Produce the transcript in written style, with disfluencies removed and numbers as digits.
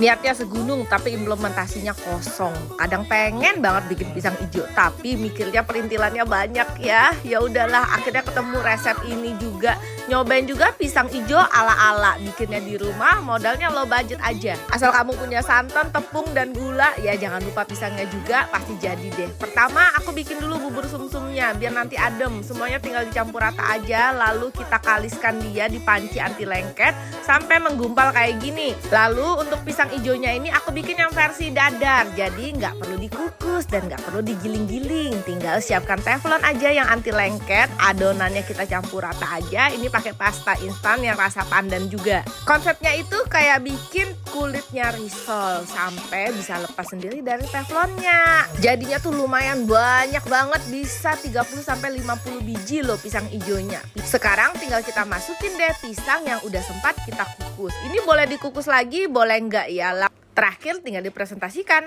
Niatnya segunung tapi implementasinya kosong. Kadang pengen banget bikin pisang ijo tapi mikirnya perintilannya banyak ya. Ya udahlah, akhirnya ketemu resep ini juga. Nyobain juga pisang ijo ala-ala, bikinnya di rumah, modalnya low budget aja. Asal kamu punya santan, tepung dan gula, ya jangan lupa pisangnya juga, pasti jadi deh. Pertama aku bikin dulu bubur sumsumnya biar nanti adem. Semuanya tinggal dicampur rata aja, lalu kita kaliskan dia di panci anti lengket sampai menggumpal kayak gini. Lalu untuk pisang ijonya ini aku bikin yang versi dadar, jadi nggak perlu dikukus dan nggak perlu digiling-giling. Tinggal siapkan teflon aja yang anti lengket, adonannya kita campur rata aja. Ini pakai pasta instan yang rasa pandan juga. Konsepnya itu kayak bikin kulitnya risol sampai bisa lepas sendiri dari teflonnya. Jadinya tuh lumayan banyak banget, bisa 30-50 biji loh pisang ijonya. Sekarang tinggal kita masukin deh pisang yang udah sempat kita kukus. Ini boleh dikukus lagi, boleh enggak ya. Terakhir tinggal dipresentasikan.